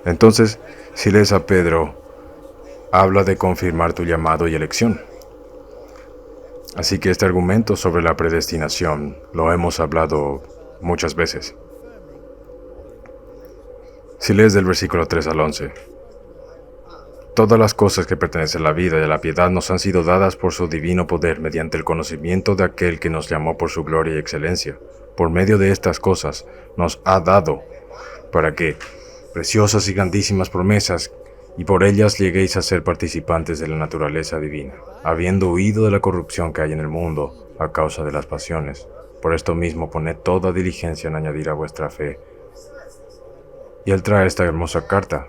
Entonces, si lees a Pedro, habla de confirmar tu llamado y elección. Así que este argumento sobre la predestinación lo hemos hablado muchas veces. Si lees del versículo 3 al 11, todas las cosas que pertenecen a la vida y a la piedad nos han sido dadas por su divino poder mediante el conocimiento de aquel que nos llamó por su gloria y excelencia. Por medio de estas cosas nos ha dado para que, preciosas y grandísimas promesas, y por ellas lleguéis a ser participantes de la naturaleza divina, habiendo huido de la corrupción que hay en el mundo a causa de las pasiones. Por esto mismo poned toda diligencia en añadir a vuestra fe. Y él trae esta hermosa carta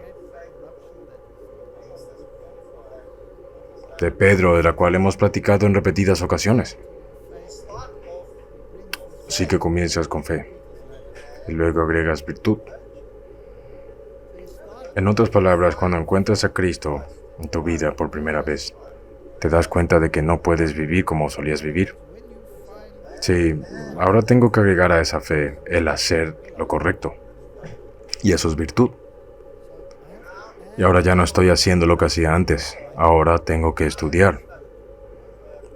de Pedro, de la cual hemos platicado en repetidas ocasiones. Así que comienzas con fe, y luego agregas virtud. En otras palabras, cuando encuentras a Cristo en tu vida por primera vez, te das cuenta de que no puedes vivir como solías vivir. Sí, ahora tengo que agregar a esa fe el hacer lo correcto. Y eso es virtud. Y ahora ya no estoy haciendo lo que hacía antes, ahora tengo que estudiar.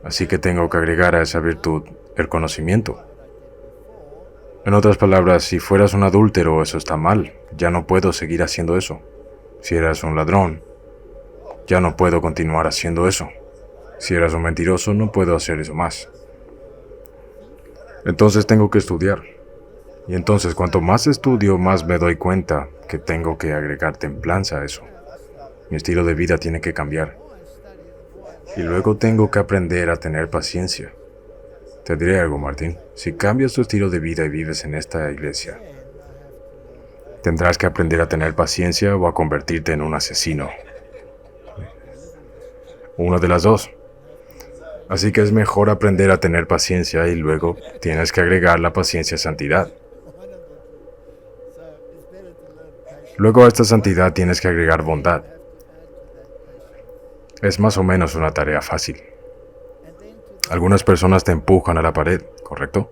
Así que tengo que agregar a esa virtud el conocimiento. En otras palabras, si fueras un adúltero, eso está mal, ya no puedo seguir haciendo eso. Si eras un ladrón, ya no puedo continuar haciendo eso. Si eras un mentiroso, no puedo hacer eso más. Entonces tengo que estudiar. Y entonces cuanto más estudio, más me doy cuenta que tengo que agregar templanza a eso. Mi estilo de vida tiene que cambiar. Y luego tengo que aprender a tener paciencia. Te diré algo, Martín. Si cambias tu estilo de vida y vives en esta iglesia, tendrás que aprender a tener paciencia o a convertirte en un asesino. Una de las dos. Así que es mejor aprender a tener paciencia y luego tienes que agregar la paciencia a santidad. Luego a esta santidad tienes que agregar bondad. Es más o menos una tarea fácil. Algunas personas te empujan a la pared, ¿correcto?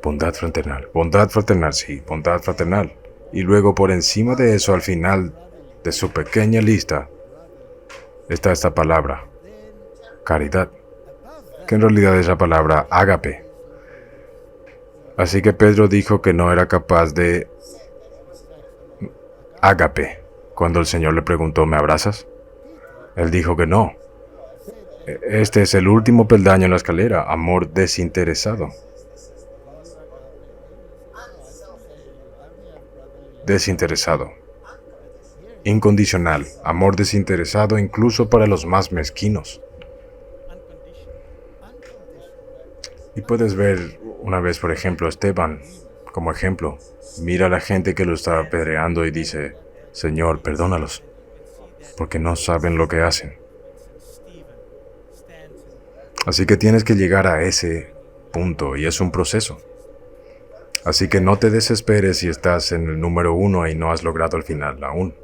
Bondad fraternal, sí, bondad fraternal. Y luego por encima de eso, al final de su pequeña lista, está esta palabra, caridad, que en realidad es la palabra ágape. Así que Pedro dijo que no era capaz de ágape. Cuando el Señor le preguntó, ¿me abrazas? Él dijo que no. Este es el último peldaño en la escalera, amor desinteresado. Desinteresado. Incondicional, amor desinteresado incluso para los más mezquinos. Y puedes ver una vez, por ejemplo, a Esteban como ejemplo. Mira a la gente que lo está apedreando y dice, Señor, perdónalos, porque no saben lo que hacen. Así que tienes que llegar a ese punto y es un proceso. Así que no te desesperes si estás en el número 1 y no has logrado el final aún.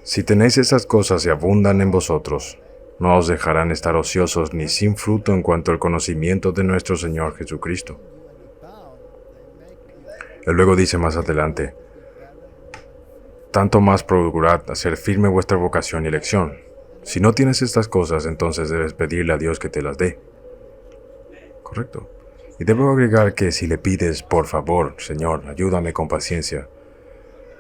Si tenéis esas cosas y abundan en vosotros, no os dejarán estar ociosos ni sin fruto en cuanto al conocimiento de nuestro Señor Jesucristo. Él luego dice más adelante, tanto más procurad hacer firme vuestra vocación y elección. Si no tienes estas cosas, entonces debes pedirle a Dios que te las dé. Correcto. Y debo agregar que si le pides, por favor, Señor, ayúdame con paciencia,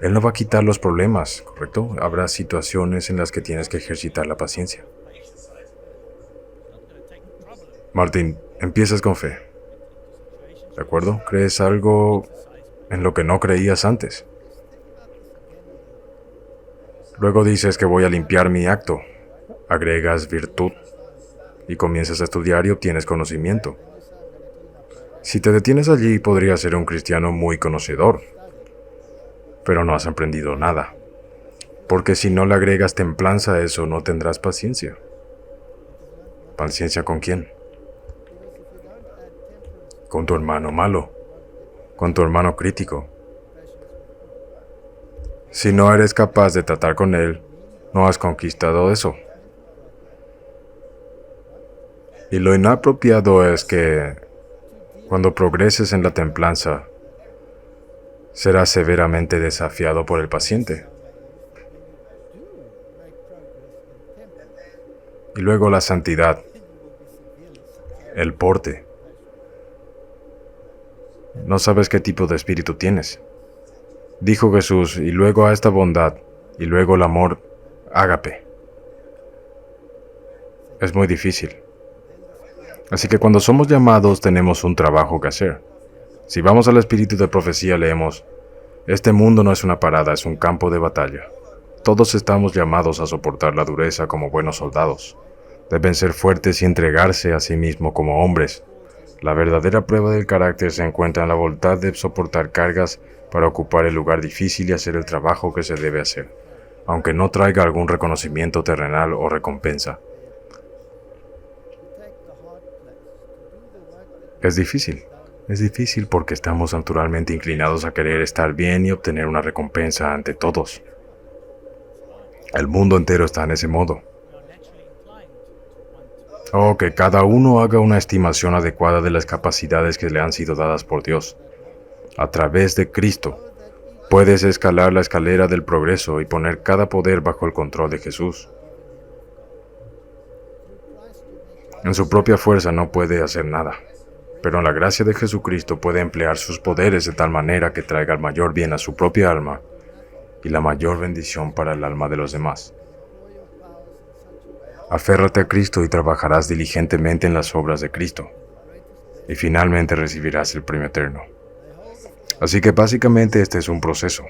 Él no va a quitar los problemas, ¿correcto? Habrá situaciones en las que tienes que ejercitar la paciencia. Martín, empiezas con fe. ¿De acuerdo? ¿Crees algo en lo que no creías antes? Luego dices que voy a limpiar mi acto. Agregas virtud y comienzas a estudiar y obtienes conocimiento. Si te detienes allí, podrías ser un cristiano muy conocedor, pero no has aprendido nada. Porque si no le agregas templanza a eso, no tendrás paciencia. ¿Paciencia con quién? Con tu hermano malo, con tu hermano crítico. Si no eres capaz de tratar con él, no has conquistado eso. Y lo inapropiado es que, cuando progreses en la templanza, será severamente desafiado por el paciente. Y luego la santidad, el porte. No sabes qué tipo de espíritu tienes. Dijo Jesús, y luego a esta bondad, y luego el amor ágape. Es muy difícil. Así que cuando somos llamados tenemos un trabajo que hacer. Si vamos al espíritu de profecía leemos, este mundo no es una parada, es un campo de batalla. Todos estamos llamados a soportar la dureza como buenos soldados. Deben ser fuertes y entregarse a sí mismos como hombres. La verdadera prueba del carácter se encuentra en la voluntad de soportar cargas para ocupar el lugar difícil y hacer el trabajo que se debe hacer, aunque no traiga algún reconocimiento terrenal o recompensa. Es difícil porque estamos naturalmente inclinados a querer estar bien y obtener una recompensa ante todos. El mundo entero está en ese modo. O que cada uno haga una estimación adecuada de las capacidades que le han sido dadas por Dios. A través de Cristo, puedes escalar la escalera del progreso y poner cada poder bajo el control de Jesús. En su propia fuerza no puede hacer nada, pero en la gracia de Jesucristo puede emplear sus poderes de tal manera que traiga el mayor bien a su propia alma y la mayor bendición para el alma de los demás. Aférrate a Cristo y trabajarás diligentemente en las obras de Cristo, y finalmente recibirás el premio eterno. Así que básicamente este es un proceso.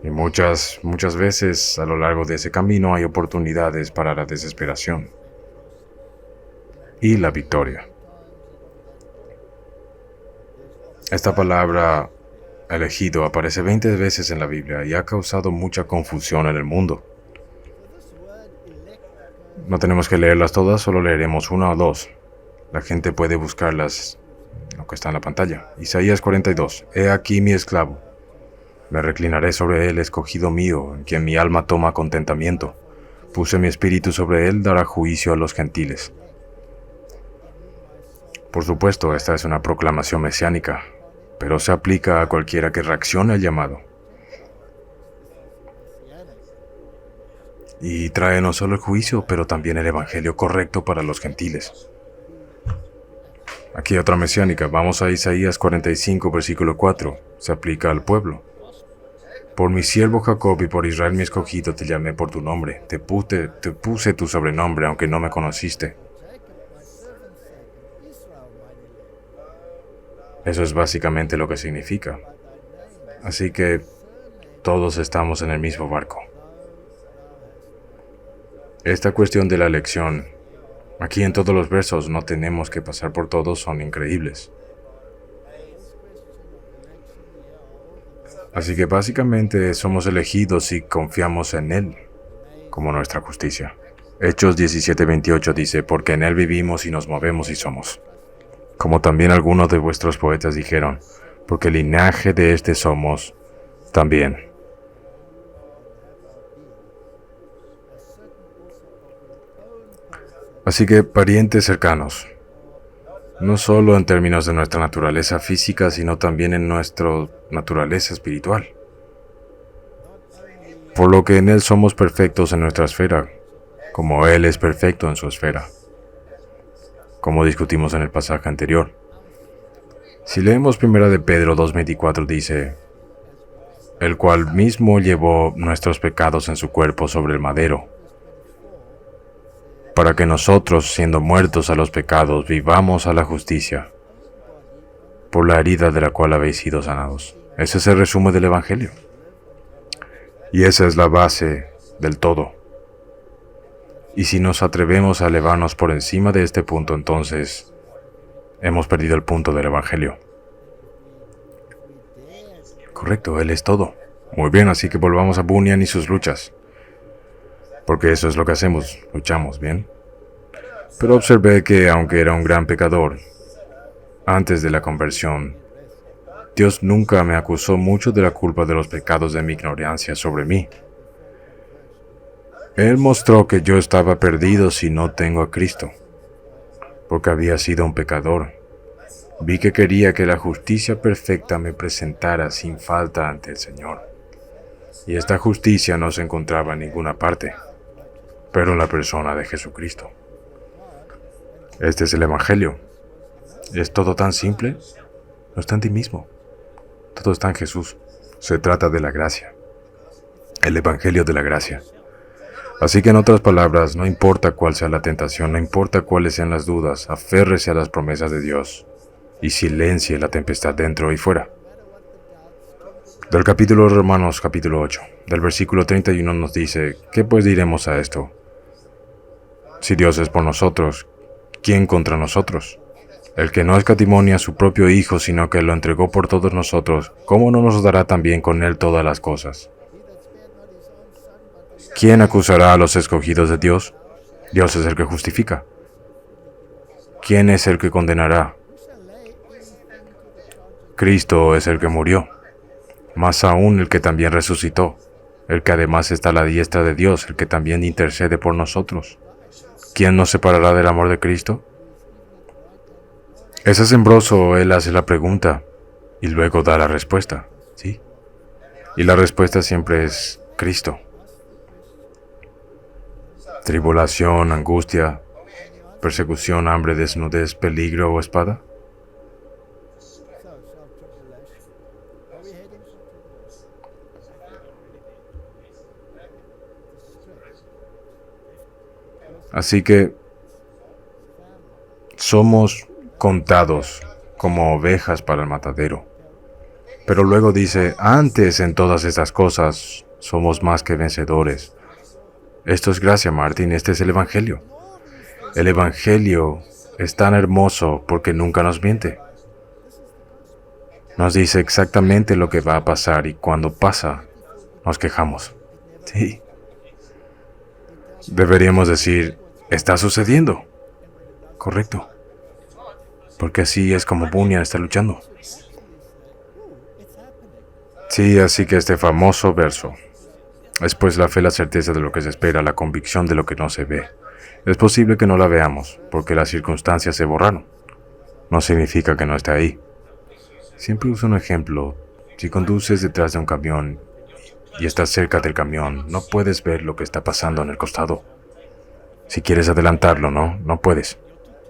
Y muchas veces a lo largo de ese camino hay oportunidades para la desesperación y la victoria. Esta palabra elegido aparece 20 veces en la Biblia y ha causado mucha confusión en el mundo. No tenemos que leerlas todas, solo leeremos una o dos. La gente puede buscarlas, lo que está en la pantalla. Isaías 42. He aquí mi esclavo. Me reclinaré sobre él, escogido mío, en quien mi alma toma contentamiento. Puse mi espíritu sobre él, dará juicio a los gentiles. Por supuesto, esta es una proclamación mesiánica, pero se aplica a cualquiera que reaccione al llamado. Y trae no solo el juicio, pero también el evangelio correcto para los gentiles. Aquí otra mesiánica, vamos a Isaías 45, versículo 4, se aplica al pueblo. Por mi siervo Jacob y por Israel mi escogido te llamé por tu nombre, te puse tu sobrenombre aunque no me conociste. Eso es básicamente lo que significa. Así que todos estamos en el mismo barco. Esta cuestión de la elección, aquí en todos los versos no tenemos que pasar por todos, son increíbles. Así que básicamente somos elegidos y confiamos en Él como nuestra justicia. Hechos 17:28 dice, porque en Él vivimos y nos movemos y somos. Como también algunos de vuestros poetas dijeron, porque el linaje de este somos también. Así que parientes cercanos, no solo en términos de nuestra naturaleza física, sino también en nuestra naturaleza espiritual. Por lo que en Él somos perfectos en nuestra esfera, como Él es perfecto en su esfera, como discutimos en el pasaje anterior. Si leemos 1 de Pedro 2:24 dice, el cual mismo llevó nuestros pecados en su cuerpo sobre el madero, para que nosotros, siendo muertos a los pecados, vivamos a la justicia, por la herida de la cual habéis sido sanados. Ese es el resumen del Evangelio. Y esa es la base del todo. Y si nos atrevemos a elevarnos por encima de este punto, entonces hemos perdido el punto del Evangelio. Correcto, Él es todo. Muy bien, así que volvamos a Bunyan y sus luchas. Porque eso es lo que hacemos, luchamos, ¿bien? Pero observé que, aunque era un gran pecador, antes de la conversión, Dios nunca me acusó mucho de la culpa de los pecados de mi ignorancia sobre mí. Él mostró que yo estaba perdido si no tengo a Cristo, porque había sido un pecador, Vi que quería que la justicia perfecta me presentara sin falta ante el Señor. Y esta justicia no se encontraba en ninguna parte, pero en la persona de Jesucristo. Este es el Evangelio. ¿Es todo tan simple? No está en ti mismo. Todo está en Jesús. Se trata de la gracia. El Evangelio de la gracia. Así que en otras palabras, no importa cuál sea la tentación, no importa cuáles sean las dudas, aférrese a las promesas de Dios y silencie la tempestad dentro y fuera. Del capítulo de Romanos, capítulo 8, del versículo 31 nos dice, ¿qué pues diremos a esto? Si Dios es por nosotros, ¿quién contra nosotros? El que no escatimó a su propio Hijo, sino que lo entregó por todos nosotros, ¿cómo no nos dará también con él todas las cosas? ¿Quién acusará a los escogidos de Dios? Dios es el que justifica. ¿Quién es el que condenará? Cristo es el que murió. Más aún el que también resucitó, el que además está a la diestra de Dios, el que también intercede por nosotros. ¿Quién nos separará del amor de Cristo? Es asombroso, él hace la pregunta y luego da la respuesta, ¿sí? Y la respuesta siempre es Cristo. Tribulación, angustia, persecución, hambre, desnudez, peligro o espada. Así que somos contados como ovejas para el matadero. Pero luego dice, antes en todas estas cosas somos más que vencedores. Esto es gracia, Martín, este es el Evangelio. El Evangelio es tan hermoso porque nunca nos miente. Nos dice exactamente lo que va a pasar y cuando pasa, nos quejamos. Sí. Deberíamos decir, está sucediendo. Correcto. Porque así es como Bunyan está luchando. Sí, así que este famoso verso. Es pues la fe la certeza de lo que se espera, la convicción de lo que no se ve. Es posible que no la veamos, porque las circunstancias se borraron. No significa que no esté ahí. Siempre uso un ejemplo. Si conduces detrás de un camión y estás cerca del camión, no puedes ver lo que está pasando en el costado. Si quieres adelantarlo, no puedes.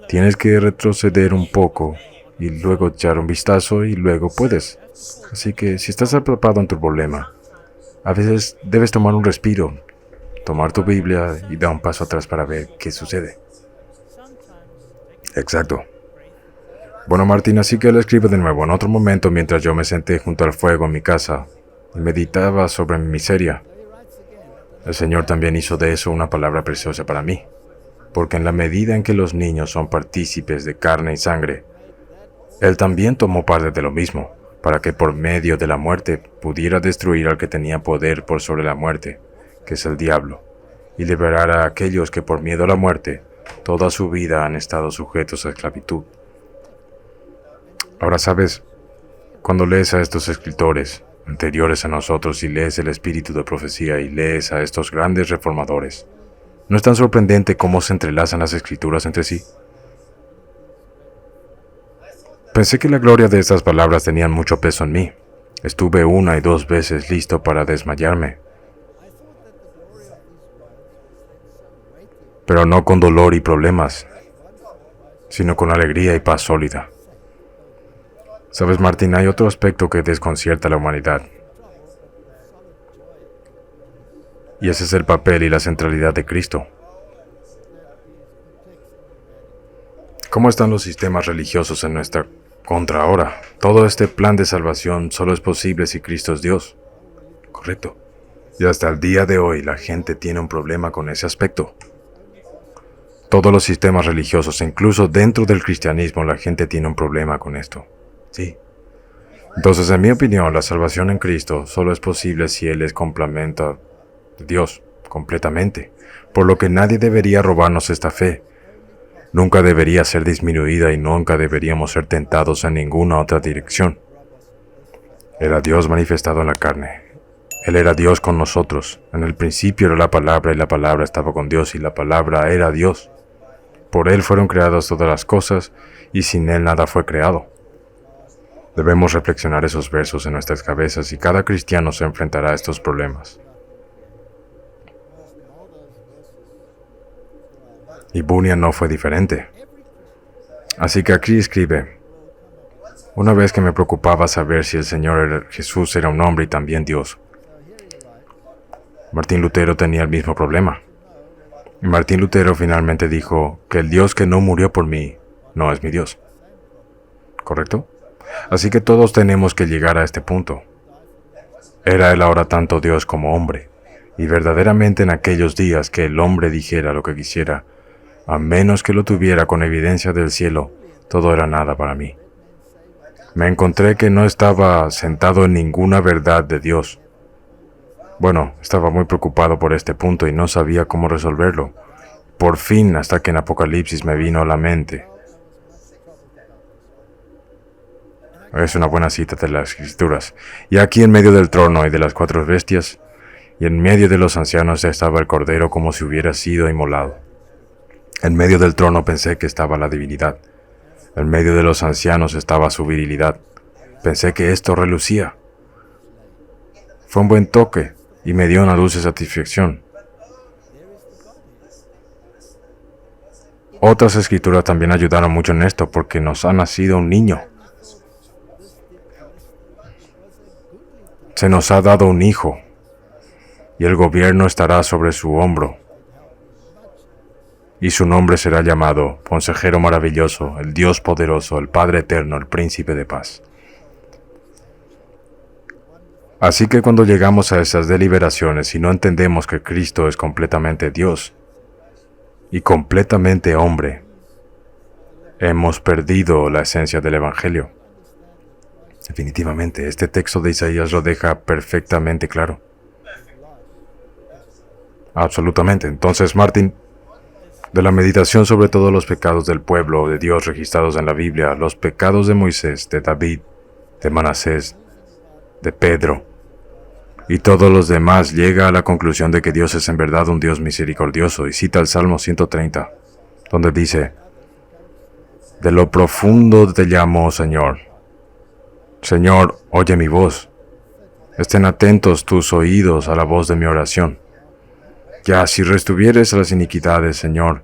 Tienes que retroceder un poco y luego echar un vistazo y luego puedes. Así que si estás atrapado en tu problema, a veces debes tomar un respiro, tomar tu Biblia y dar un paso atrás para ver qué sucede. Exacto. Bueno, Martín, así que lo escribo de nuevo. En otro momento, mientras yo me senté junto al fuego en mi casa y meditaba sobre mi miseria, el Señor también hizo de eso una palabra preciosa para mí. Porque en la medida en que los niños son partícipes de carne y sangre, Él también tomó parte de lo mismo, para que por medio de la muerte pudiera destruir al que tenía poder por sobre la muerte, que es el diablo, y liberar a aquellos que por miedo a la muerte toda su vida han estado sujetos a esclavitud. Ahora sabes, cuando lees a estos escritores anteriores a nosotros y lees el espíritu de profecía y lees a estos grandes reformadores, ¿no es tan sorprendente cómo se entrelazan las escrituras entre sí? Pensé que la gloria de estas palabras tenían mucho peso en mí. Estuve 1 y 2 veces listo para desmayarme. Pero no con dolor y problemas, sino con alegría y paz sólida. Sabes, Martín, hay otro aspecto que desconcierta a la humanidad. Y ese es el papel y la centralidad de Cristo. ¿Cómo están los sistemas religiosos en nuestra contra ahora? Todo este plan de salvación solo es posible si Cristo es Dios. Correcto. Y hasta el día de hoy la gente tiene un problema con ese aspecto. Todos los sistemas religiosos, incluso dentro del cristianismo, la gente tiene un problema con esto. Sí. Entonces, en mi opinión, la salvación en Cristo solo es posible si Él es complemento de Dios, completamente. Por lo que nadie debería robarnos esta fe. Nunca debería ser disminuida y nunca deberíamos ser tentados en ninguna otra dirección. Era Dios manifestado en la carne. Él era Dios con nosotros. En el principio era la palabra y la palabra estaba con Dios y la palabra era Dios. Por Él fueron creadas todas las cosas y sin Él nada fue creado. Debemos reflexionar esos versos en nuestras cabezas y cada cristiano se enfrentará a estos problemas. Y Bunyan no fue diferente. Así que aquí escribe: una vez que me preocupaba saber si el Señor Jesús era un hombre y también Dios. Martín Lutero tenía el mismo problema. Y Martín Lutero finalmente dijo que el Dios que no murió por mí no es mi Dios. ¿Correcto? Así que todos tenemos que llegar a este punto. Era él ahora tanto Dios como hombre, y verdaderamente en aquellos días que el hombre dijera lo que quisiera, a menos que lo tuviera con evidencia del cielo, todo era nada para mí. Me encontré que no estaba sentado en ninguna verdad de Dios. Bueno, estaba muy preocupado por este punto y no sabía cómo resolverlo. Por fin, hasta que en Apocalipsis me vino a la mente. Es una buena cita de las Escrituras. Y aquí en medio del trono y de las 4 bestias, y en medio de los ancianos estaba el Cordero como si hubiera sido inmolado. En medio del trono pensé que estaba la divinidad. En medio de los ancianos estaba su virilidad. Pensé que esto relucía. Fue un buen toque y me dio una dulce satisfacción. Otras escrituras también ayudaron mucho en esto porque nos ha nacido un niño. Se nos ha dado un hijo y el gobierno estará sobre su hombro. Y su nombre será llamado Consejero Maravilloso, el Dios Poderoso, el Padre Eterno, el Príncipe de Paz. Así que cuando llegamos a esas deliberaciones y no entendemos que Cristo es completamente Dios y completamente hombre, hemos perdido la esencia del Evangelio. Definitivamente, este texto de Isaías lo deja perfectamente claro. Absolutamente. Entonces, Martín, de la meditación sobre todos los pecados del pueblo de Dios registrados en la Biblia, los pecados de Moisés, de David, de Manasés, de Pedro y todos los demás, llega a la conclusión de que Dios es en verdad un Dios misericordioso y cita el Salmo 130, donde dice: de lo profundo te llamo, Señor. Señor, oye mi voz. Estén atentos tus oídos a la voz de mi oración. Ya, si restuvieres las iniquidades, Señor,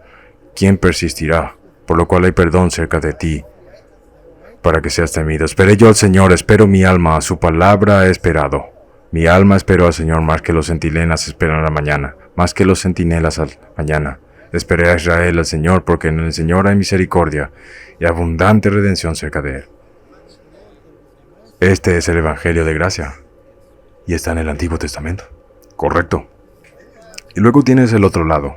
¿quién persistirá? Por lo cual hay perdón cerca de ti, para que seas temido. Esperé yo al Señor, espero mi alma, a su palabra he esperado. Mi alma esperó al Señor más que los centinelas esperan a la mañana, más que los centinelas a la mañana. Esperé a Israel al Señor, porque en el Señor hay misericordia y abundante redención cerca de él. Este es el Evangelio de gracia, y está en el Antiguo Testamento. Correcto. Y luego tienes el otro lado,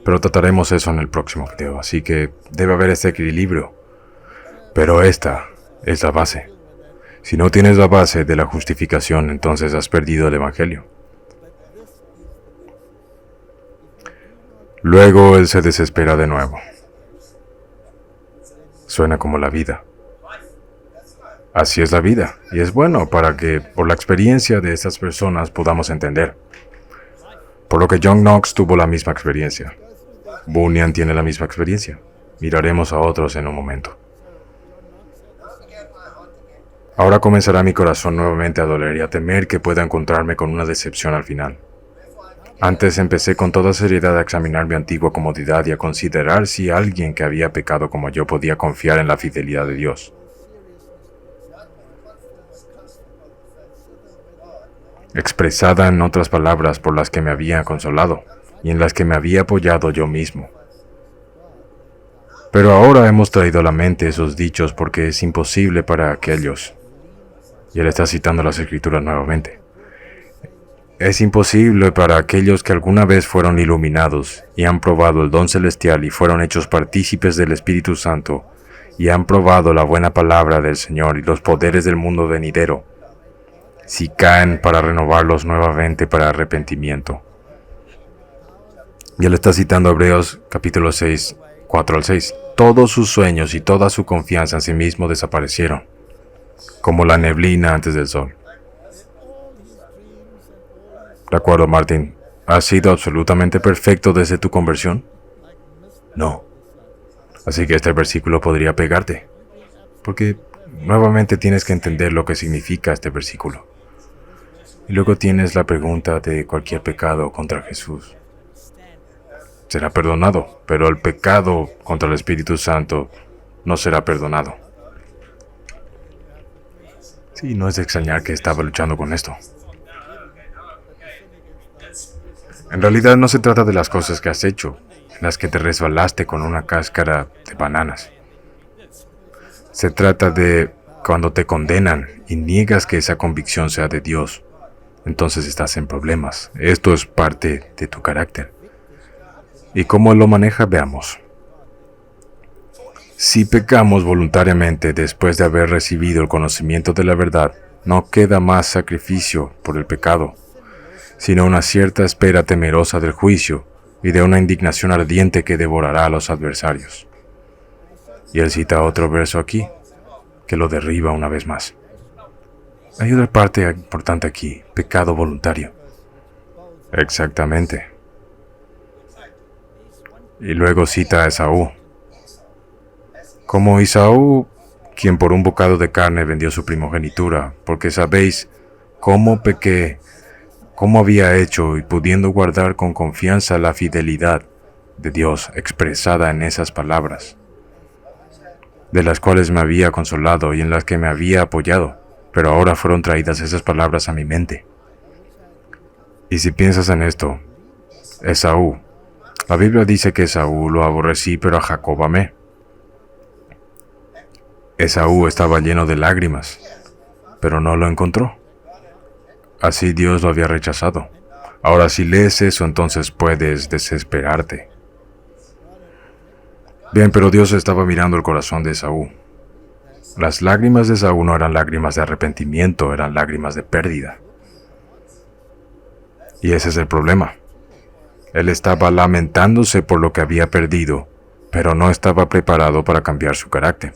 pero trataremos eso en el próximo video, así que debe haber este equilibrio. Pero esta es la base. Si no tienes la base de la justificación, entonces has perdido el Evangelio. Luego él se desespera de nuevo. Suena como la vida. Así es la vida, y es bueno para que, por la experiencia de estas personas, podamos entender. Por lo que John Knox tuvo la misma experiencia. Bunyan tiene la misma experiencia. Miraremos a otros en un momento. Ahora comenzará mi corazón nuevamente a doler y a temer que pueda encontrarme con una decepción al final. Antes empecé con toda seriedad a examinar mi antigua comodidad y a considerar si alguien que había pecado como yo podía confiar en la fidelidad de Dios. Expresada en otras palabras por las que me había consolado y en las que me había apoyado yo mismo. Pero ahora hemos traído a la mente esos dichos porque es imposible para aquellos, y él está citando las Escrituras nuevamente, es imposible para aquellos que alguna vez fueron iluminados y han probado el don celestial y fueron hechos partícipes del Espíritu Santo y han probado la buena palabra del Señor y los poderes del mundo venidero, si caen para renovarlos nuevamente para arrepentimiento. Y él está citando Hebreos capítulo 6, 4 al 6. Todos sus sueños y toda su confianza en sí mismo desaparecieron, como la neblina antes del sol. ¿De acuerdo, Martín? ¿Has sido absolutamente perfecto desde tu conversión? No. Así que este versículo podría pegarte, porque nuevamente tienes que entender lo que significa este versículo. Y luego tienes la pregunta de cualquier pecado contra Jesús. Será perdonado, pero el pecado contra el Espíritu Santo no será perdonado. Sí, no es de extrañar que estaba luchando con esto. En realidad no se trata de las cosas que has hecho, en las que te resbalaste con una cáscara de bananas. Se trata de cuando te condenan y niegas que esa convicción sea de Dios. Entonces estás en problemas. Esto es parte de tu carácter. ¿Y cómo lo maneja? Veamos. Si pecamos voluntariamente después de haber recibido el conocimiento de la verdad, no queda más sacrificio por el pecado, sino una cierta espera temerosa del juicio y de una indignación ardiente que devorará a los adversarios. Y él cita otro verso aquí, que lo derriba una vez más. Hay otra parte importante aquí, pecado voluntario. Exactamente. Y luego cita a Esaú. Como Esaú, quien por un bocado de carne vendió su primogenitura, porque sabéis cómo pequé, cómo había hecho y pudiendo guardar con confianza la fidelidad de Dios expresada en esas palabras, de las cuales me había consolado y en las que me había apoyado, pero ahora fueron traídas esas palabras a mi mente. Y si piensas en esto, Esaú, la Biblia dice que Esaú lo aborrecí, pero a Jacob amé. Esaú estaba lleno de lágrimas, pero no lo encontró. Así Dios lo había rechazado. Ahora si lees eso, entonces puedes desesperarte. Bien, pero Dios estaba mirando el corazón de Esaú. Las lágrimas de Esaú no eran lágrimas de arrepentimiento, eran lágrimas de pérdida. Y ese es el problema. Él estaba lamentándose por lo que había perdido, pero no estaba preparado para cambiar su carácter.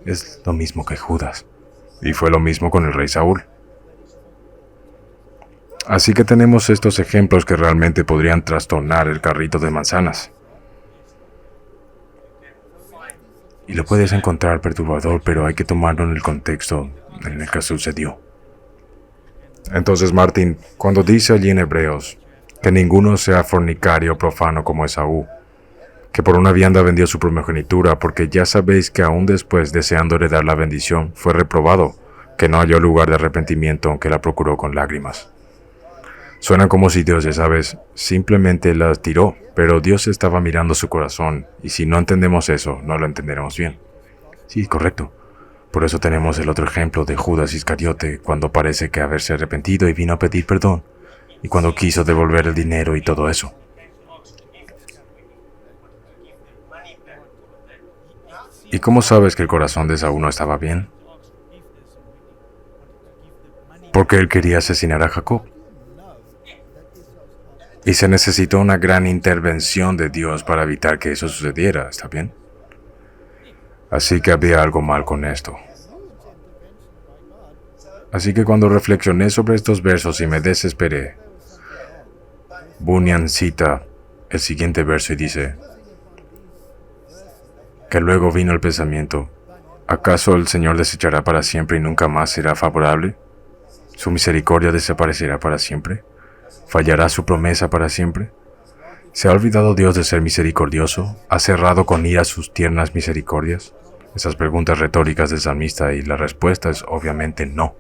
Es lo mismo que Judas, y fue lo mismo con el rey Saúl. Así que tenemos estos ejemplos que realmente podrían trastornar el carrito de manzanas. Y lo puedes encontrar perturbador, pero hay que tomarlo en el contexto en el que sucedió. Entonces, Martín, cuando dice allí en Hebreos que ninguno sea fornicario o profano como Esaú, que por una vianda vendió su primogenitura, porque ya sabéis que aún después, deseando heredar la bendición, fue reprobado, que no halló lugar de arrepentimiento, aunque la procuró con lágrimas. Suena como si Dios, ya sabes, simplemente la tiró, pero Dios estaba mirando su corazón, y si no entendemos eso, no lo entenderemos bien. Sí, correcto. Por eso tenemos el otro ejemplo de Judas Iscariote, cuando parece que haberse arrepentido y vino a pedir perdón, y cuando quiso devolver el dinero y todo eso. ¿Y cómo sabes que el corazón de Esaú no estaba bien? Porque él quería asesinar a Jacob. Y se necesitó una gran intervención de Dios para evitar que eso sucediera, ¿está bien? Así que había algo mal con esto. Así que cuando reflexioné sobre estos versos y me desesperé, Bunyan cita el siguiente verso y dice que luego vino el pensamiento: ¿acaso el Señor desechará para siempre y nunca más será favorable? ¿Su misericordia desaparecerá para siempre? ¿Fallará su promesa para siempre? ¿Se ha olvidado Dios de ser misericordioso? ¿Ha cerrado con ira sus tiernas misericordias? Esas preguntas retóricas del salmista, y la respuesta es obviamente no.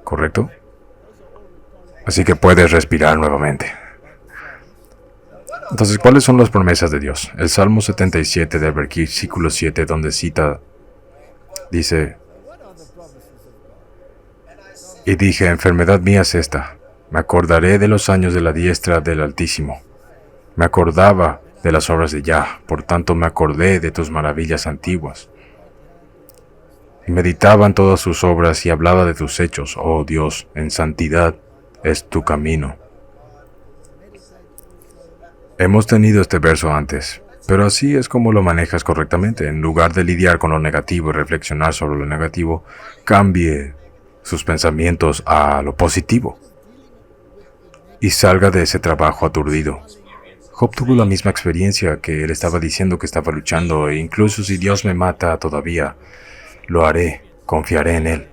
¿Correcto? Así que puedes respirar nuevamente. Entonces, ¿cuáles son las promesas de Dios? El Salmo 77 del versículo 7, donde cita, dice: y dije, enfermedad mía es esta, me acordaré de los años de la diestra del Altísimo. Me acordaba de las obras de Yah, por tanto me acordé de tus maravillas antiguas. Y meditaba en todas sus obras y hablaba de tus hechos, oh Dios, en santidad es tu camino. Hemos tenido este verso antes, pero así es como lo manejas correctamente. En lugar de lidiar con lo negativo y reflexionar sobre lo negativo, cambie sus pensamientos a lo positivo y salga de ese trabajo aturdido. Job tuvo la misma experiencia que él estaba diciendo que estaba luchando, e incluso si Dios me mata todavía, lo haré, confiaré en él.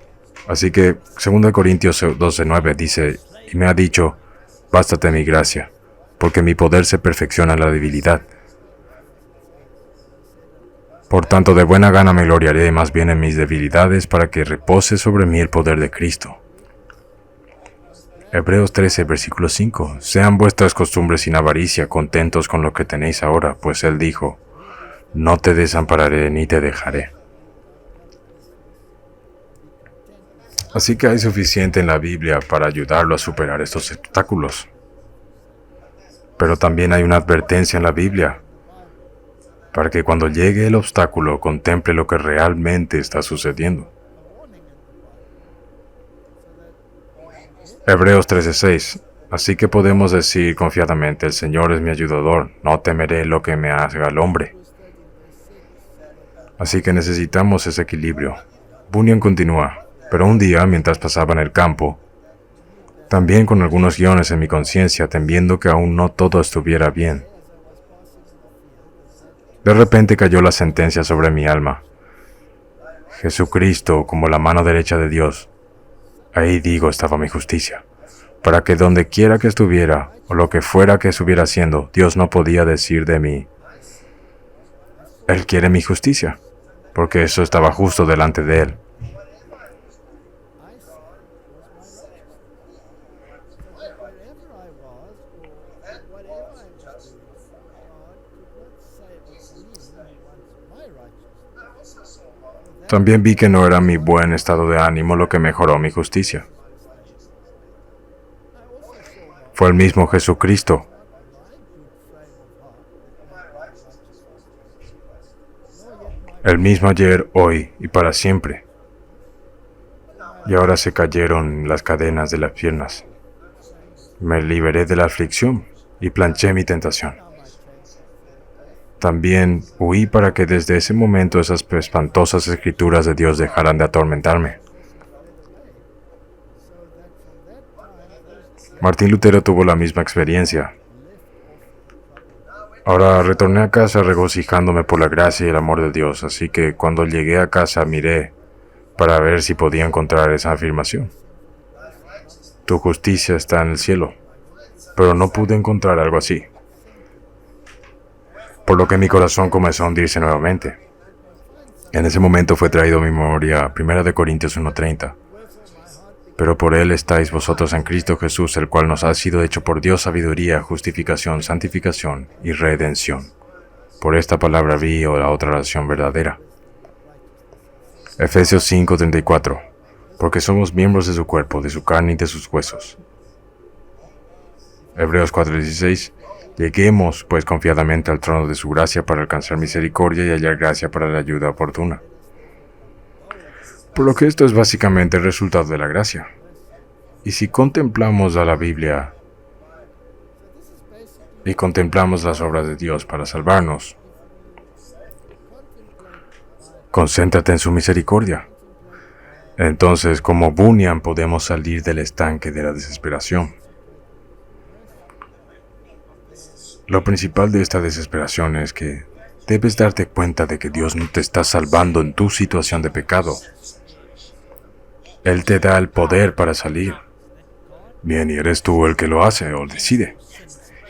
Así que 2 Corintios 12:9 dice, y me ha dicho, bástate mi gracia, porque mi poder se perfecciona en la debilidad. Por tanto, de buena gana me gloriaré más bien en mis debilidades para que repose sobre mí el poder de Cristo. Hebreos 13, versículo 5. Sean vuestras costumbres sin avaricia, contentos con lo que tenéis ahora, pues Él dijo, no te desampararé ni te dejaré. Así que hay suficiente en la Biblia para ayudarlo a superar estos obstáculos. Pero también hay una advertencia en la Biblia, para que cuando llegue el obstáculo contemple lo que realmente está sucediendo. Hebreos 13:6. Así que podemos decir confiadamente, el Señor es mi ayudador, no temeré lo que me haga el hombre. Así que necesitamos ese equilibrio. Bunyan continúa, pero un día, mientras pasaba en el campo, también con algunos guiones en mi conciencia, temiendo que aún no todo estuviera bien, de repente cayó la sentencia sobre mi alma. Jesucristo como la mano derecha de Dios. Ahí digo estaba mi justicia, para que donde quiera que estuviera, o lo que fuera que estuviera haciendo, Dios no podía decir de mí, Él quiere mi justicia, porque eso estaba justo delante de Él. También vi que no era mi buen estado de ánimo lo que mejoró mi justicia. Fue el mismo Jesucristo. El mismo ayer, hoy y para siempre. Y ahora se cayeron las cadenas de las piernas. Me liberé de la aflicción y planché mi tentación. También huí para que desde ese momento esas espantosas escrituras de Dios dejaran de atormentarme. Martín Lutero tuvo la misma experiencia. Ahora retorné a casa regocijándome por la gracia y el amor de Dios, así que cuando llegué a casa miré para ver si podía encontrar esa afirmación. Tu justicia está en el cielo, pero no pude encontrar algo así. Por lo que mi corazón comenzó a hundirse nuevamente. En ese momento fue traído a mi memoria 1 Corintios 1:30. Pero por Él estáis vosotros en Cristo Jesús, el cual nos ha sido hecho por Dios sabiduría, justificación, santificación y redención. Por esta palabra vi la otra oración verdadera. Efesios 5:34. Porque somos miembros de su cuerpo, de su carne y de sus huesos. Hebreos 4:16. Lleguemos, pues, confiadamente al trono de su gracia para alcanzar misericordia y hallar gracia para la ayuda oportuna. Por lo que esto es básicamente el resultado de la gracia. Y si contemplamos a la Biblia y contemplamos las obras de Dios para salvarnos, concéntrate en su misericordia. Entonces, como Bunyan, podemos salir del estanque de la desesperación. Lo principal de esta desesperación es que debes darte cuenta de que Dios no te está salvando en tu situación de pecado. Él te da el poder para salir. Bien, y eres tú el que lo hace o decide.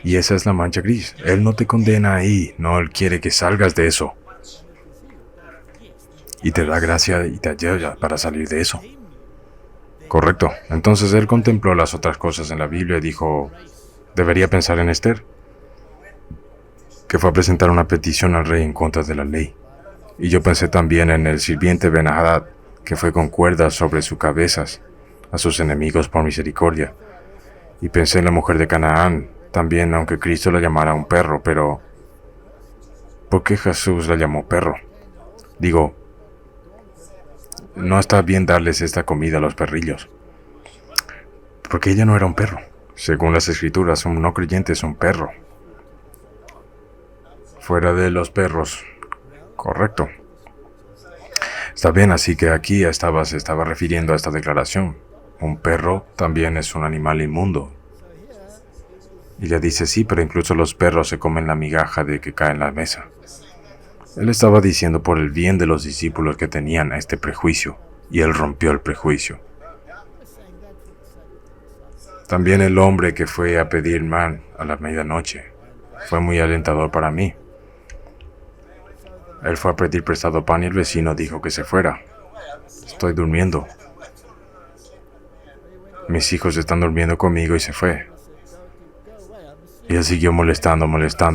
Y esa es la mancha gris. Él no te condena ahí, no, Él quiere que salgas de eso. Y te da gracia y te ayuda para salir de eso. Correcto. Entonces Él contempló las otras cosas en la Biblia y dijo, debería pensar en Esther, que fue a presentar una petición al rey en contra de la ley. Y yo pensé también en el sirviente Ben-Hadad, que fue con cuerdas sobre sus cabezas a sus enemigos por misericordia. Y pensé en la mujer de Canaán, también, aunque Cristo la llamara un perro, pero ¿por qué Jesús la llamó perro? Digo, no está bien darles esta comida a los perrillos, porque ella no era un perro. Según las escrituras, un no creyente es un perro. Fuera de los perros, correcto. Está bien, así que aquí se estaba refiriendo a esta declaración. Un perro también es un animal inmundo. Y le dice, sí, pero incluso los perros se comen la migaja de que cae en la mesa. Él estaba diciendo por el bien de los discípulos que tenían este prejuicio, y él rompió el prejuicio. También el hombre que fue a pedir man a la medianoche fue muy alentador para mí. Él fue a pedir prestado pan y el vecino dijo que se fuera. Estoy durmiendo. Mis hijos están durmiendo conmigo y se fue. Y él siguió molestando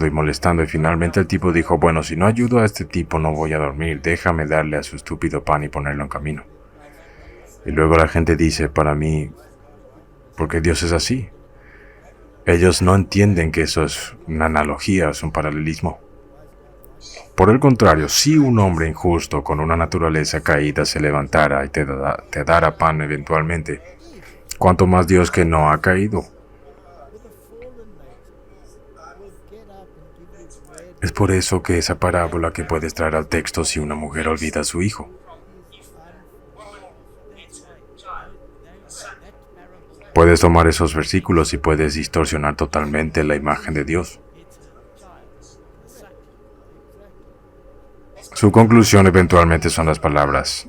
y finalmente el tipo dijo, bueno, si no ayudo a este tipo no voy a dormir, déjame darle a su estúpido pan y ponerlo en camino. Y luego la gente dice para mí, ¿por qué Dios es así? Ellos no entienden que eso es una analogía, es un paralelismo. Por el contrario, si un hombre injusto con una naturaleza caída se levantara y te dará pan eventualmente, ¿cuánto más Dios que no ha caído? Es por eso que esa parábola que puedes traer al texto si una mujer olvida a su hijo. Puedes tomar esos versículos y puedes distorsionar totalmente la imagen de Dios. Su conclusión eventualmente son las palabras: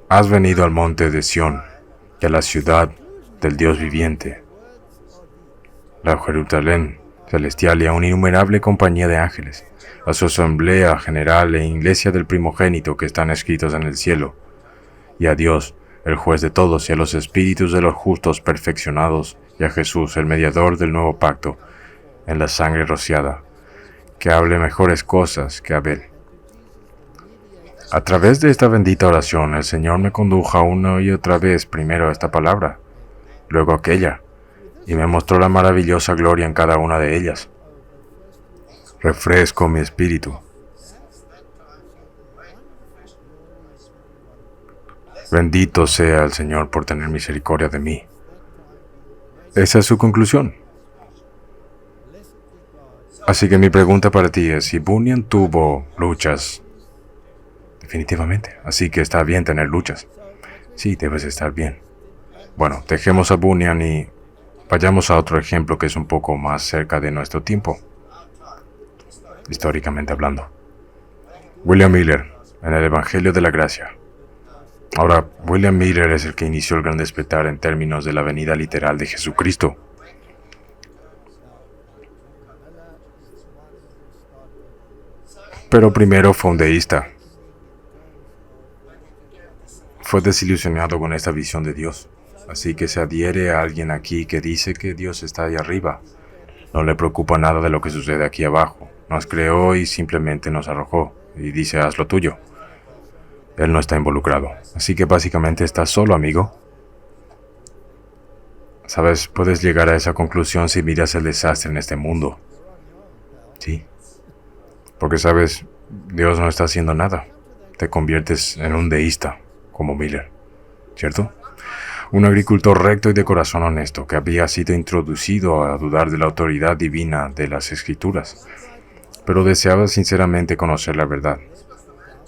has venido al monte de Sión y a la ciudad del Dios viviente, la Jerusalén celestial y a una innumerable compañía de ángeles, a su asamblea general e iglesia del primogénito que están escritos en el cielo, y a Dios, el juez de todos, y a los espíritus de los justos perfeccionados, y a Jesús, el mediador del nuevo pacto, en la sangre rociada, que hable mejores cosas que Abel. A través de esta bendita oración, el Señor me condujo una y otra vez primero a esta palabra, luego a aquella, y me mostró la maravillosa gloria en cada una de ellas. Refresco mi espíritu. Bendito sea el Señor por tener misericordia de mí. Esa es su conclusión. Así que mi pregunta para ti es, si Bunyan tuvo luchas, definitivamente, así que está bien tener luchas. Sí, debes estar bien. Bueno, dejemos a Bunyan y vayamos a otro ejemplo que es un poco más cerca de nuestro tiempo, históricamente hablando. William Miller, en el Evangelio de la Gracia. Ahora, William Miller es el que inició el gran despertar en términos de la venida literal de Jesucristo. Pero primero fue un deísta. Fue desilusionado con esta visión de Dios. Así que se adhiere a alguien aquí que dice que Dios está ahí arriba. No le preocupa nada de lo que sucede aquí abajo. Nos creó y simplemente nos arrojó. Y dice, haz lo tuyo. Él no está involucrado. Así que básicamente estás solo, amigo. Sabes, puedes llegar a esa conclusión si miras el desastre en este mundo. Sí. Porque sabes, Dios no está haciendo nada. Te conviertes en un deísta, como Miller. ¿Cierto? Un agricultor recto y de corazón honesto que había sido introducido a dudar de la autoridad divina de las Escrituras, pero deseaba sinceramente conocer la verdad.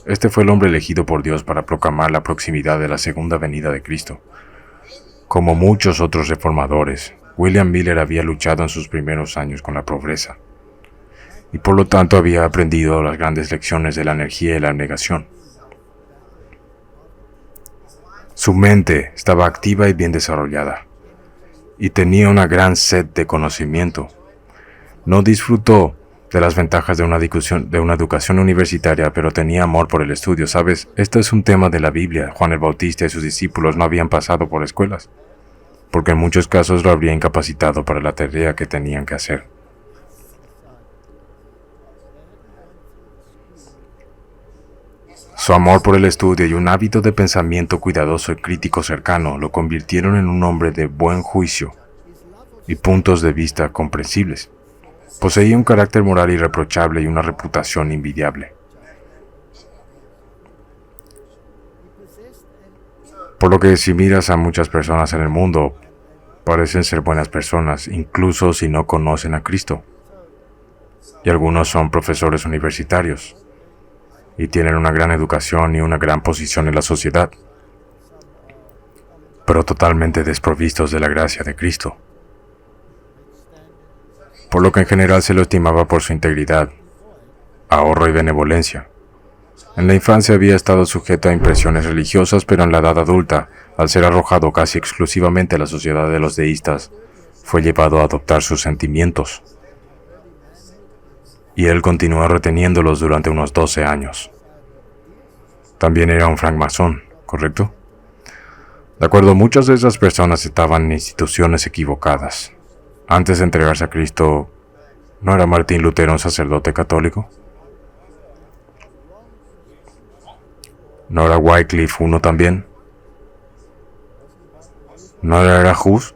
Este fue el hombre elegido por Dios para proclamar la proximidad de la segunda venida de Cristo. Como muchos otros reformadores, William Miller había luchado en sus primeros años con la pobreza, y por lo tanto había aprendido las grandes lecciones de la energía y la negación. Su mente estaba activa y bien desarrollada, y tenía una gran sed de conocimiento. No disfrutó de las ventajas de una educación universitaria, pero tenía amor por el estudio. ¿Sabes? Esto es un tema de la Biblia. Juan el Bautista y sus discípulos no habían pasado por escuelas, porque en muchos casos lo habría incapacitado para la tarea que tenían que hacer. Su amor por el estudio y un hábito de pensamiento cuidadoso y crítico cercano lo convirtieron en un hombre de buen juicio y puntos de vista comprensibles. Poseía un carácter moral irreprochable y una reputación invidiable. Por lo que si miras a muchas personas en el mundo, parecen ser buenas personas, incluso si no conocen a Cristo. Y algunos son profesores universitarios, y tienen una gran educación y una gran posición en la sociedad, pero totalmente desprovistos de la gracia de Cristo. por lo que en general se lo estimaba por su integridad, ahorro y benevolencia. En la infancia había estado sujeto a impresiones religiosas, pero en la edad adulta, al ser arrojado casi exclusivamente a la sociedad de los deístas, fue llevado a adoptar sus sentimientos. Y él continuó reteniéndolos durante unos 12 años. También era un francmasón, ¿correcto? De acuerdo, muchas de esas personas estaban en instituciones equivocadas. Antes de entregarse a Cristo, ¿no era Martín Lutero un sacerdote católico? ¿No era Wycliffe uno también? ¿No era Hus?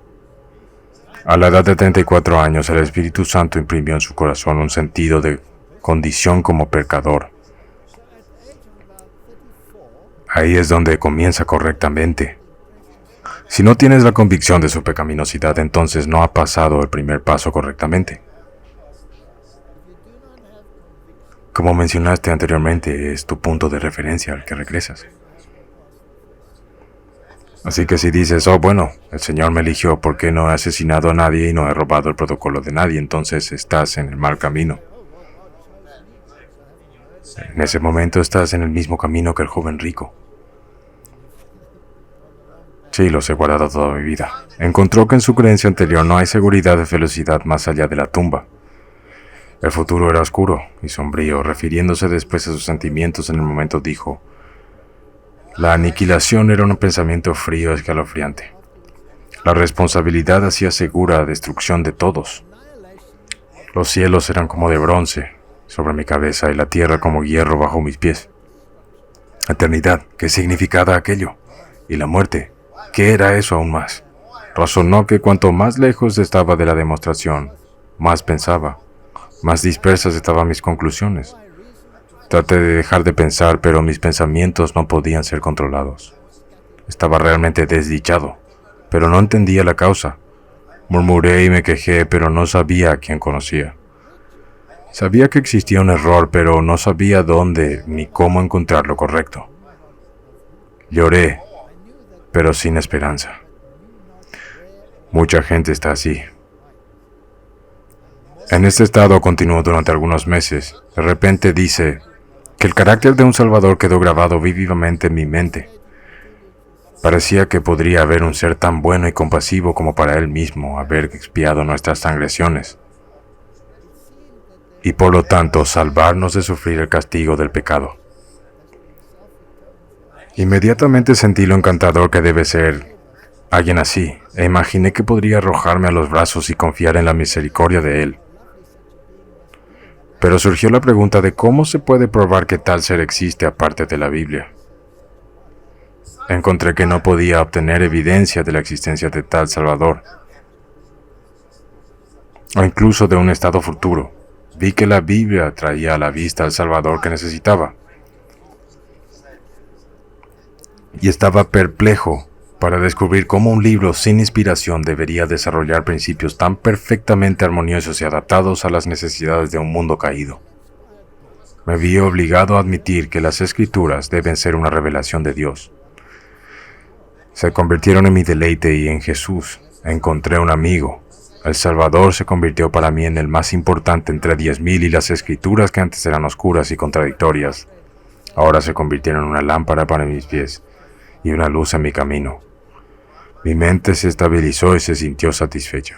A la edad de 34 años, el Espíritu Santo imprimió en su corazón un sentido de condición como pecador. Ahí es donde comienza correctamente. Si no tienes la convicción de su pecaminosidad, entonces no ha pasado el primer paso correctamente. Como mencionaste anteriormente, es tu punto de referencia al que regresas. Así que si dices, oh bueno, el Señor me eligió porque no he asesinado a nadie y no he robado el protocolo de nadie, entonces estás en el mal camino. En ese momento estás en el mismo camino que el joven rico. Sí, los he guardado toda mi vida. Encontró que en su creencia anterior no hay seguridad de felicidad más allá de la tumba. El futuro era oscuro y sombrío. Refiriéndose después a sus sentimientos en el momento dijo, la aniquilación era un pensamiento frío y escalofriante. La responsabilidad hacía segura la destrucción de todos. Los cielos eran como de bronce sobre mi cabeza y la tierra como hierro bajo mis pies. Eternidad, ¿qué significaba aquello? Y la muerte, ¿qué era eso aún más? Razonó que cuanto más lejos estaba de la demostración, más pensaba, más dispersas estaban mis conclusiones. Traté de dejar de pensar, pero mis pensamientos no podían ser controlados. Estaba realmente desdichado, pero no entendía la causa. Murmuré y me quejé, pero no sabía a quién conocía. Sabía que existía un error, pero no sabía dónde ni cómo encontrar lo correcto. Lloré, pero sin esperanza. Mucha gente está así. En este estado continuó durante algunos meses. De repente dice que el carácter de un Salvador quedó grabado vivamente en mi mente. Parecía que podría haber un ser tan bueno y compasivo como para él mismo haber expiado nuestras transgresiones y por lo tanto salvarnos de sufrir el castigo del pecado. Inmediatamente sentí lo encantador que debe ser alguien así, e imaginé que podría arrojarme a los brazos y confiar en la misericordia de él. Pero surgió la pregunta de cómo se puede probar que tal ser existe aparte de la Biblia. Encontré que no podía obtener evidencia de la existencia de tal Salvador, o incluso de un estado futuro. Vi que la Biblia traía a la vista al Salvador que necesitaba. Y estaba perplejo para descubrir cómo un libro sin inspiración debería desarrollar principios tan perfectamente armoniosos y adaptados a las necesidades de un mundo caído. Me vi obligado a admitir que las Escrituras deben ser una revelación de Dios. Se convirtieron en mi deleite y en Jesús encontré un amigo. El Salvador se convirtió para mí en el más importante entre 10,000 y las Escrituras que antes eran oscuras y contradictorias, ahora se convirtieron en una lámpara para mis pies y una luz en mi camino. Mi mente se estabilizó y se sintió satisfecha.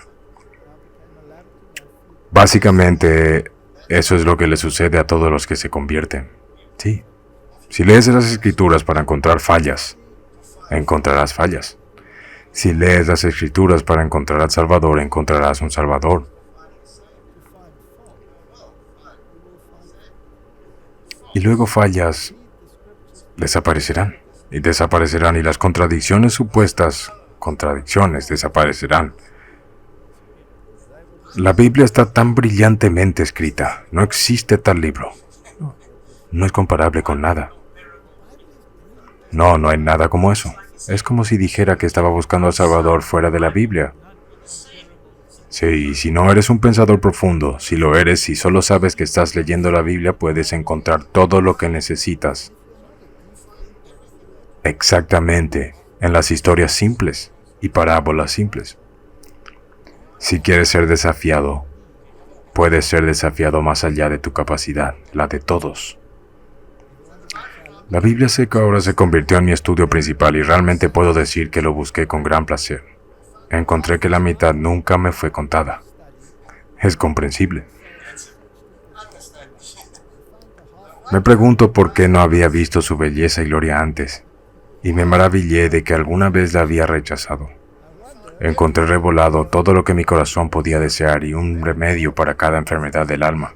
Básicamente, eso es lo que le sucede a todos los que se convierten. Sí. Si lees las Escrituras para encontrar fallas, encontrarás fallas. Si lees las Escrituras para encontrar al Salvador, encontrarás un Salvador. Y luego fallas desaparecerán. Y desaparecerán y las contradicciones supuestas contradicciones desaparecerán. La Biblia está tan brillantemente escrita. No existe tal libro. No es comparable con nada. No hay nada como eso. Es como si dijera que estaba buscando al Salvador fuera de la Biblia. Sí, si no eres un pensador profundo, si lo eres, si solo sabes que estás leyendo la Biblia, puedes encontrar todo lo que necesitas. Exactamente, en las historias simples y parábolas simples. Si quieres ser desafiado, puedes ser desafiado más allá de tu capacidad, la de todos. La Biblia seca ahora se convirtió en mi estudio principal y realmente puedo decir que lo busqué con gran placer. Encontré que la mitad nunca me fue contada. Es comprensible. Me pregunto por qué no había visto su belleza y gloria antes, y me maravillé de que alguna vez la había rechazado. Encontré revelado todo lo que mi corazón podía desear y un remedio para cada enfermedad del alma.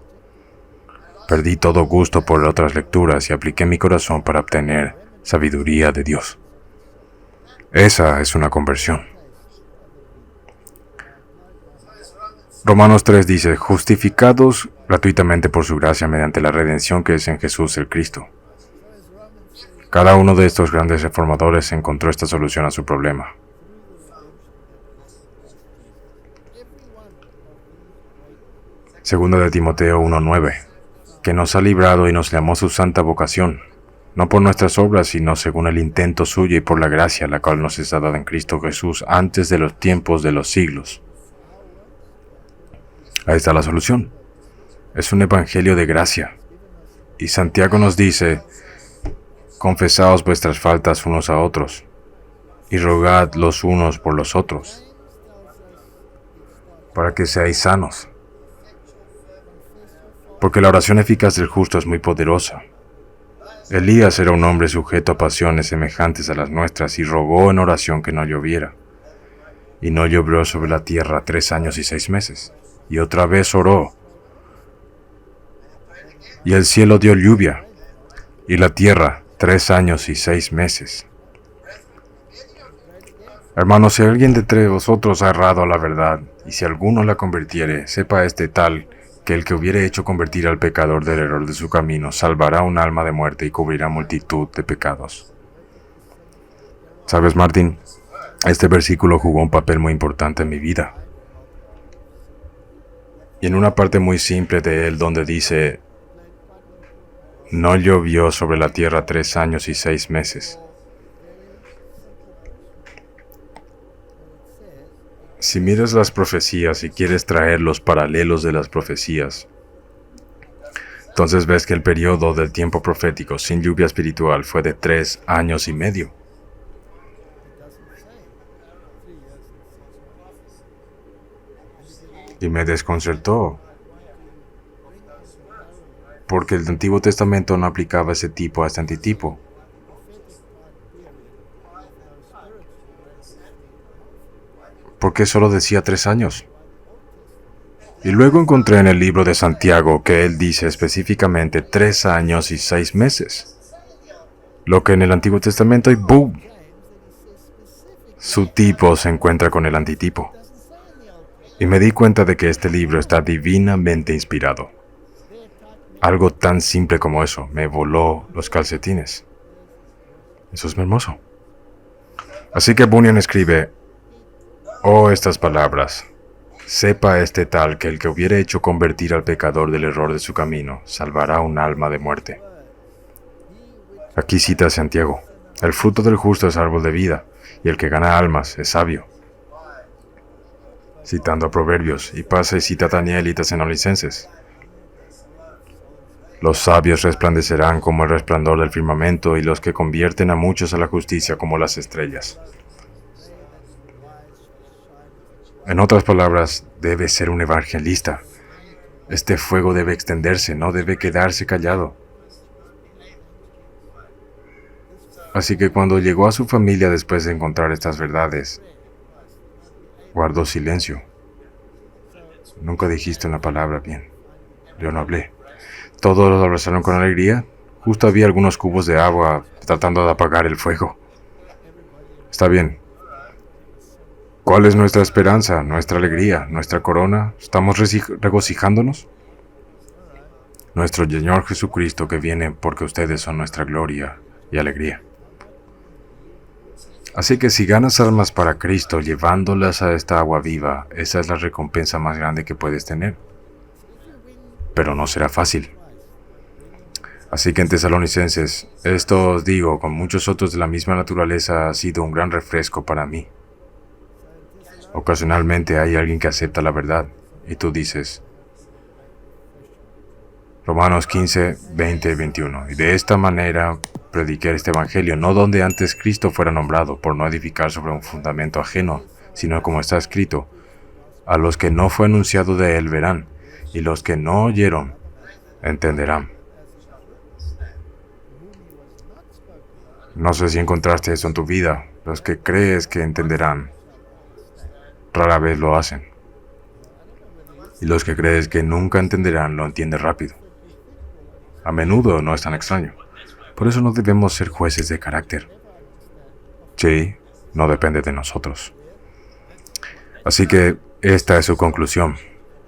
Perdí todo gusto por otras lecturas y apliqué mi corazón para obtener sabiduría de Dios. Esa es una conversión. Romanos 3 dice, justificados gratuitamente por su gracia mediante la redención que es en Jesús el Cristo. Cada uno de estos grandes reformadores encontró esta solución a su problema. Segunda de Timoteo 1:9, que nos ha librado y nos llamó su santa vocación, no por nuestras obras, sino según el intento suyo y por la gracia la cual nos está dada en Cristo Jesús antes de los tiempos de los siglos. Ahí está la solución. Es un evangelio de gracia. Y Santiago nos dice, confesaos vuestras faltas unos a otros, y rogad los unos por los otros, para que seáis sanos. Porque la oración eficaz del justo es muy poderosa. Elías era un hombre sujeto a pasiones semejantes a las nuestras y rogó en oración que no lloviera. Y no llovió sobre la tierra 3 años y 6 meses. Y otra vez oró. Y el cielo dio lluvia, y la tierra 3 años y 6 meses. Hermanos, si alguien de entre vosotros ha errado a la verdad, y si alguno la convirtiere, sepa este tal, que el que hubiere hecho convertir al pecador del error de su camino, salvará un alma de muerte y cubrirá multitud de pecados. ¿Sabes, Martín? Este versículo jugó un papel muy importante en mi vida. Y en una parte muy simple de él donde dice, no llovió sobre la tierra 3 años y 6 meses. Si miras las profecías y quieres traer los paralelos de las profecías, entonces ves que el periodo del tiempo profético sin lluvia espiritual fue de 3 años y medio. Y me desconcertó, porque el Antiguo Testamento no aplicaba ese tipo a este antitipo. Porque solo decía 3 años. Y luego encontré en el libro de Santiago que él dice específicamente 3 años y 6 meses. Lo que en el Antiguo Testamento hay ¡boom! Su tipo se encuentra con el antitipo. Y me di cuenta de que este libro está divinamente inspirado. Algo tan simple como eso me voló los calcetines. Eso es hermoso. Así que Bunyan escribe, oh, estas palabras, sepa este tal que el que hubiere hecho convertir al pecador del error de su camino, salvará un alma de muerte. Aquí cita a Santiago, el fruto del justo es árbol de vida, y el que gana almas es sabio. Citando a Proverbios, y pasa y cita a Daniel y Tesalonicenses. Los sabios resplandecerán como el resplandor del firmamento, y los que convierten a muchos a la justicia como las estrellas. En otras palabras, debe ser un evangelista. Este fuego debe extenderse, no debe quedarse callado. Así que cuando llegó a su familia después de encontrar estas verdades, guardó silencio. Nunca dijiste una palabra bien. Yo no hablé. Todos los abrazaron con alegría. Justo había algunos cubos de agua tratando de apagar el fuego. Está bien. ¿Cuál es nuestra esperanza, nuestra alegría, nuestra corona? ¿Estamos regocijándonos? Nuestro Señor Jesucristo que viene porque ustedes son nuestra gloria y alegría. Así que si ganas almas para Cristo llevándolas a esta agua viva, esa es la recompensa más grande que puedes tener. Pero no será fácil. Así que en Tesalonicenses, esto os digo, con muchos otros de la misma naturaleza ha sido un gran refresco para mí. Ocasionalmente hay alguien que acepta la verdad, y tú dices, Romanos 15, 20 y 21. Y de esta manera prediqué este evangelio, no donde antes Cristo fuera nombrado, por no edificar sobre un fundamento ajeno, sino como está escrito: a los que no fue anunciado de él verán, y los que no oyeron entenderán. No sé si encontraste eso en tu vida. Los que crees que entenderán, rara vez lo hacen. Y los que crees que nunca entenderán, lo entienden rápido. A menudo no es tan extraño. Por eso no debemos ser jueces de carácter. Sí, no depende de nosotros. Así que esta es su conclusión.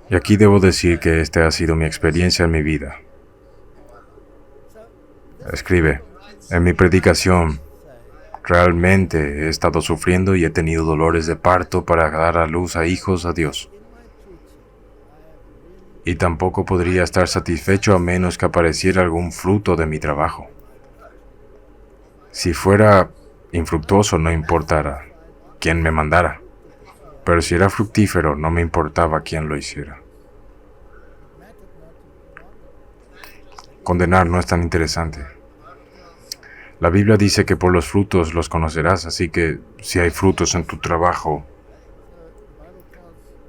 Y aquí debo decir que esta ha sido mi experiencia en mi vida. Escribe: en mi predicación, realmente he estado sufriendo y he tenido dolores de parto para dar a luz a hijos a Dios. Y tampoco podría estar satisfecho a menos que apareciera algún fruto de mi trabajo. Si fuera infructuoso, no importara quién me mandara, pero si era fructífero, no me importaba quién lo hiciera. Condenar no es tan interesante. La Biblia dice que por los frutos los conocerás, así que si hay frutos en tu trabajo,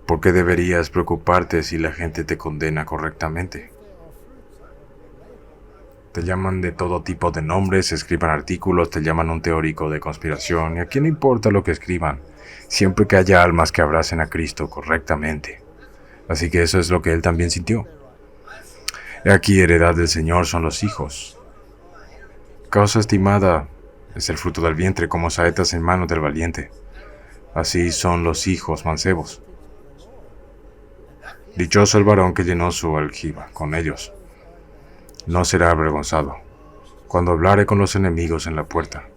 ¿por qué deberías preocuparte si la gente te condena correctamente? Te llaman de todo tipo de nombres, escriban artículos, te llaman un teórico de conspiración, y a quién importa lo que escriban, siempre que haya almas que abracen a Cristo correctamente. Así que eso es lo que él también sintió. He aquí, heredad del Señor son los hijos. Causa estimada es el fruto del vientre, como saetas en manos del valiente. Así son los hijos mancebos. Dichoso el varón que llenó su aljiba con ellos. No será avergonzado cuando hablare con los enemigos en la puerta.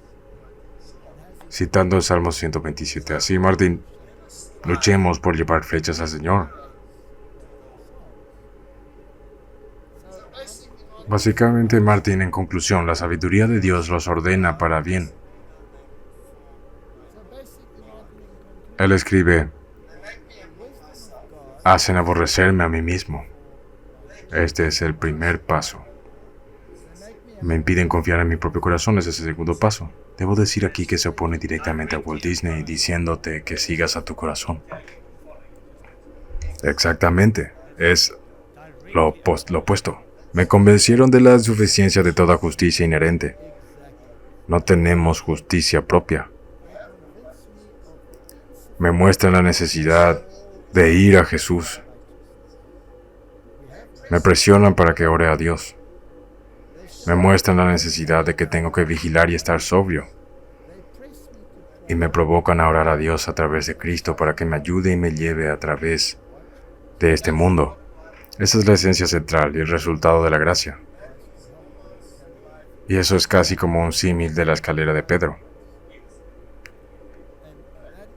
Citando el Salmo 127. Así, Martín, luchemos por llevar flechas al Señor. Básicamente, Martín, en conclusión, la sabiduría de Dios los ordena para bien. Él escribe: hacen aborrecerme a mí mismo. Este es el primer paso. Me impiden confiar en mi propio corazón, ese es el segundo paso. Debo decir aquí que se opone directamente a Walt Disney, diciéndote que sigas a tu corazón. Exactamente, es lo opuesto. Me convencieron de la insuficiencia de toda justicia inherente. No tenemos justicia propia. Me muestran la necesidad de ir a Jesús. Me presionan para que ore a Dios. Me muestran la necesidad de que tengo que vigilar y estar sobrio. Y me provocan a orar a Dios a través de Cristo para que me ayude y me lleve a través de este mundo. Esa es la esencia central y el resultado de la gracia. Y eso es casi como un símil de la escalera de Pedro.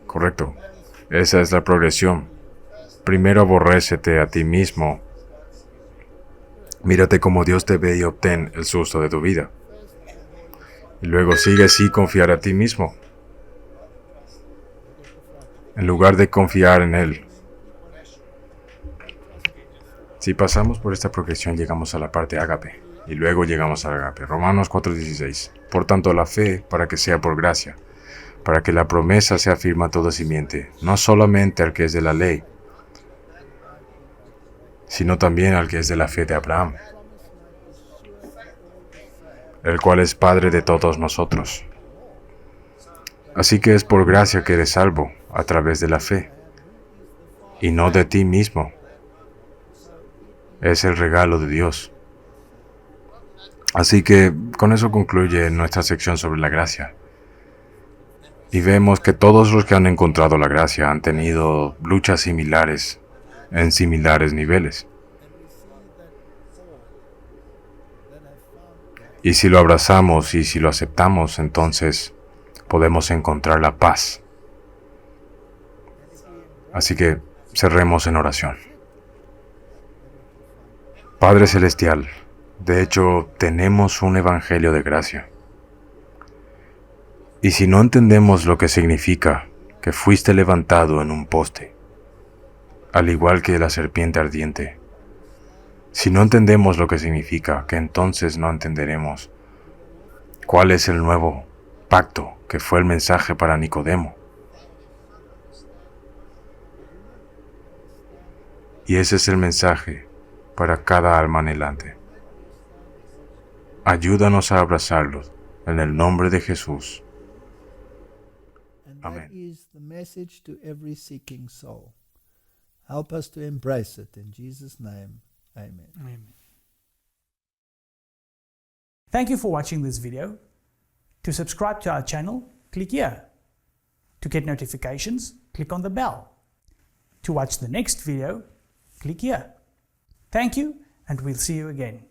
Correcto. Esa es la progresión. Primero aborrécete a ti mismo. Mírate como Dios te ve y obtén el susto de tu vida. Y luego sigue así confiar a ti mismo. En lugar de confiar en Él. Si pasamos por esta progresión, llegamos a la parte ágape. Y luego llegamos al ágape. Romanos 4:16. Por tanto, la fe, para que sea por gracia, para que la promesa sea firme a toda simiente, no solamente al que es de la ley, sino también al que es de la fe de Abraham, el cual es Padre de todos nosotros. Así que es por gracia que eres salvo, a través de la fe, y no de ti mismo. Es el regalo de Dios. Así que con eso concluye nuestra sección sobre la gracia. Y vemos que todos los que han encontrado la gracia han tenido luchas similares, en similares niveles. Y si lo abrazamos y si lo aceptamos, entonces podemos encontrar la paz. Así que cerremos en oración. Padre Celestial, de hecho tenemos un evangelio de gracia. Y si no entendemos lo que significa que fuiste levantado en un poste, al igual que la serpiente ardiente, Si no entendemos lo que significa, que entonces no entenderemos cuál es el nuevo pacto que fue el mensaje para Nicodemo. Y ese es el mensaje para cada alma anhelante. Ayúdanos a abrazarlos en el nombre de Jesús. And Amen. that is the message to every seeking soul. Help us to embrace it in Jesus' name. Amen. Amen. Thank you for watching this video. To subscribe to our channel, click here. To get notifications, click on the bell. To watch the next video, click here. Thank you, and we'll see you again.